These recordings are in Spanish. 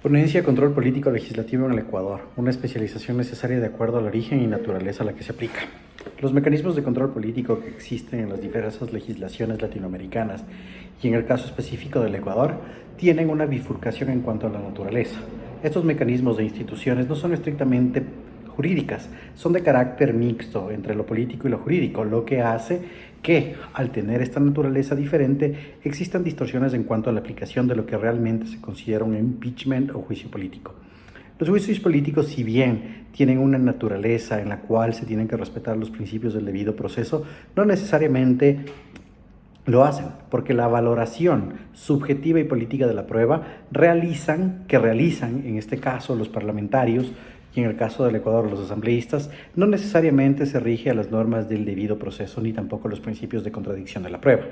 Ponencia de control político legislativo en el Ecuador, una especialización necesaria de acuerdo al origen y naturaleza a la que se aplica. Los mecanismos de control político que existen en las diversas legislaciones latinoamericanas y en el caso específico del Ecuador tienen una bifurcación en cuanto a la naturaleza. Estos mecanismos de instituciones no son estrictamente jurídicas, son de carácter mixto entre lo político y lo jurídico, lo que hace que, al tener esta naturaleza diferente, existan distorsiones en cuanto a la aplicación de lo que realmente se considera un impeachment o juicio político. Los juicios políticos, si bien tienen una naturaleza en la cual se tienen que respetar los principios del debido proceso, no necesariamente lo hacen, porque la valoración subjetiva y política de la prueba realizan en este caso los parlamentarios y en el caso del Ecuador los asambleístas, no necesariamente se rige a las normas del debido proceso ni tampoco los principios de contradicción de la prueba.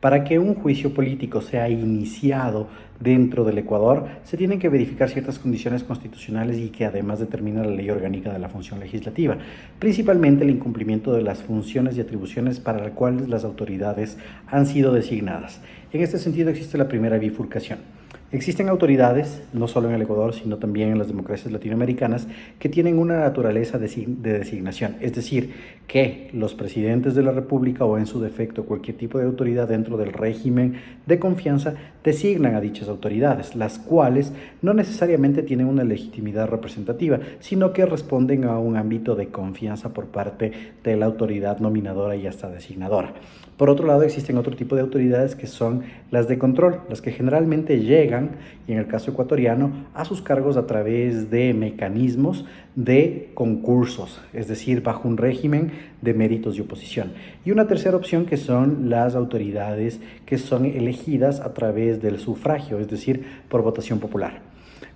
Para que un juicio político sea iniciado dentro del Ecuador, se tienen que verificar ciertas condiciones constitucionales y que además determina la ley orgánica de la función legislativa, principalmente el incumplimiento de las funciones y atribuciones para las cuales las autoridades han sido designadas. En este sentido existe la primera bifurcación. Existen autoridades, no solo en el Ecuador, sino también en las democracias latinoamericanas, que tienen una naturaleza de designación, es decir, que los presidentes de la República o en su defecto cualquier tipo de autoridad dentro del régimen de confianza designan a dichas autoridades, las cuales no necesariamente tienen una legitimidad representativa, sino que responden a un ámbito de confianza por parte de la autoridad nominadora y hasta designadora. Por otro lado, existen otro tipo de autoridades que son las de control, las que generalmente llegan, y en el caso ecuatoriano, a sus cargos a través de mecanismos de concursos, es decir, bajo un régimen de méritos y oposición. Y una tercera opción que son las autoridades que son elegidas a través del sufragio, es decir, por votación popular.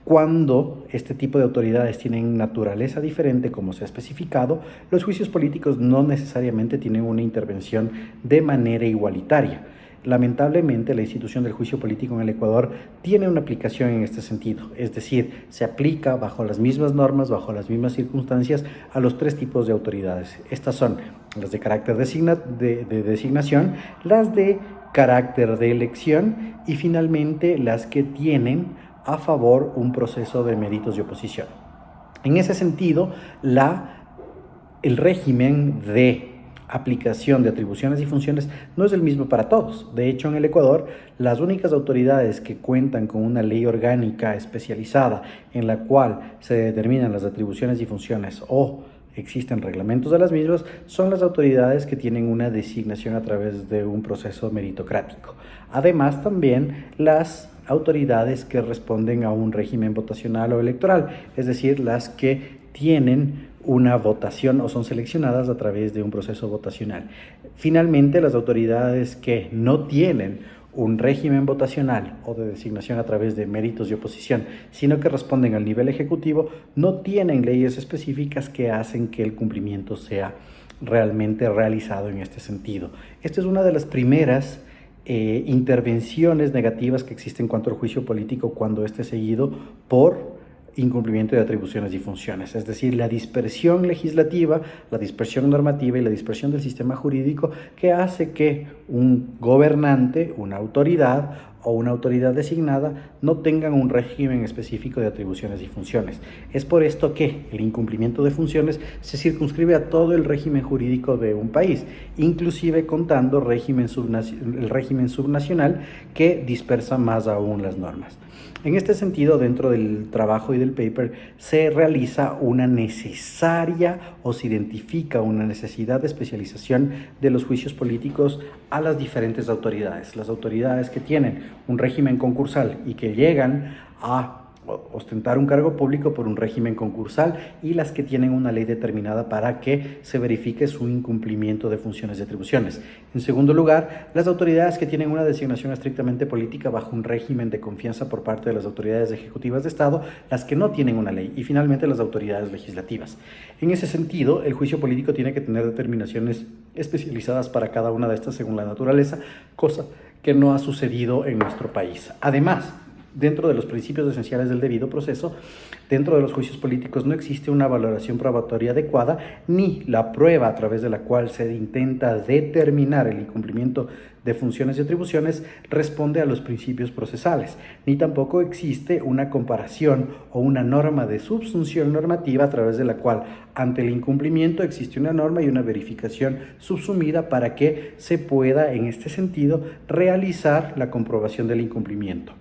Cuando este tipo de autoridades tienen naturaleza diferente, como se ha especificado, los juicios políticos no necesariamente tienen una intervención de manera igualitaria. Lamentablemente, la institución del juicio político en el Ecuador tiene una aplicación en este sentido, es decir, se aplica bajo las mismas normas, bajo las mismas circunstancias a los tres tipos de autoridades. Estas son las de carácter de designación, las de carácter de elección y finalmente las que tienen a favor un proceso de méritos y oposición. En ese sentido, el régimen de aplicación de atribuciones y funciones no es el mismo para todos. De hecho, en el Ecuador, las únicas autoridades que cuentan con una ley orgánica especializada en la cual se determinan las atribuciones y funciones o existen reglamentos de las mismas, son las autoridades que tienen una designación a través de un proceso meritocrático. Además, también las autoridades que responden a un régimen votacional o electoral, es decir, las que tienen una votación o son seleccionadas a través de un proceso votacional. Finalmente, las autoridades que no tienen un régimen votacional o de designación a través de méritos y oposición, sino que responden al nivel ejecutivo, no tienen leyes específicas que hacen que el cumplimiento sea realmente realizado en este sentido. Esta es una de las primeras intervenciones negativas que existen en cuanto al juicio político cuando esté seguido por incumplimiento de atribuciones y funciones, es decir, la dispersión legislativa, la dispersión normativa y la dispersión del sistema jurídico que hace que un gobernante, una autoridad o una autoridad designada no tengan un régimen específico de atribuciones y funciones. Es por esto que el incumplimiento de funciones se circunscribe a todo el régimen jurídico de un país, inclusive contando el régimen subnacional que dispersa más aún las normas. En este sentido, dentro del trabajo y del paper se realiza una necesaria o se identifica una necesidad de especialización de los juicios políticos a las diferentes autoridades. Las autoridades que tienen un régimen concursal y que llegan a ostentar un cargo público por un régimen concursal y las que tienen una ley determinada para que se verifique su incumplimiento de funciones y atribuciones. En segundo lugar, las autoridades que tienen una designación estrictamente política bajo un régimen de confianza por parte de las autoridades ejecutivas de Estado, las que no tienen una ley y finalmente las autoridades legislativas. En ese sentido, el juicio político tiene que tener determinaciones especializadas para cada una de estas según la naturaleza, cosa que no ha sucedido en nuestro país. Además, dentro de los principios esenciales del debido proceso, dentro de los juicios políticos no existe una valoración probatoria adecuada, ni la prueba a través de la cual se intenta determinar el incumplimiento de funciones y atribuciones responde a los principios procesales, ni tampoco existe una comparación o una norma de subsunción normativa a través de la cual ante el incumplimiento existe una norma y una verificación subsumida para que se pueda en este sentido realizar la comprobación del incumplimiento.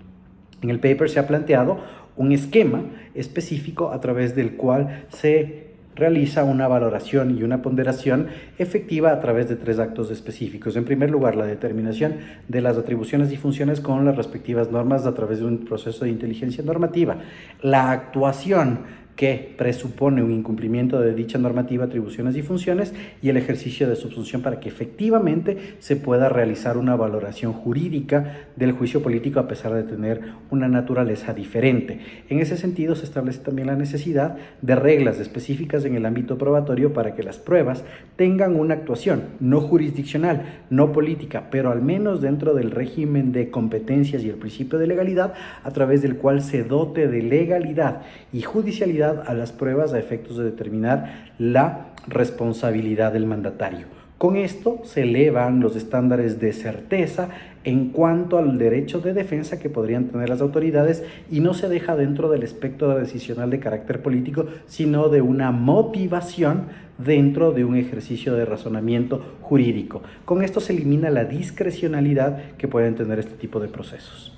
En el paper se ha planteado un esquema específico a través del cual se realiza una valoración y una ponderación efectiva a través de 3 actos específicos. En primer lugar, la determinación de las atribuciones y funciones con las respectivas normas a través de un proceso de inteligencia normativa. La actuación que presupone un incumplimiento de dicha normativa, atribuciones y funciones, y el ejercicio de subsunción para que efectivamente se pueda realizar una valoración jurídica del juicio político a pesar de tener una naturaleza diferente. En ese sentido, se establece también la necesidad de reglas específicas en el ámbito probatorio para que las pruebas tengan una actuación no jurisdiccional, no política, pero al menos dentro del régimen de competencias y el principio de legalidad, a través del cual se dote de legalidad y judicialidad a las pruebas a efectos de determinar la responsabilidad del mandatario. Con esto se elevan los estándares de certeza en cuanto al derecho de defensa que podrían tener las autoridades y no se deja dentro del espectro decisional de carácter político, sino de una motivación dentro de un ejercicio de razonamiento jurídico. Con esto se elimina la discrecionalidad que pueden tener este tipo de procesos.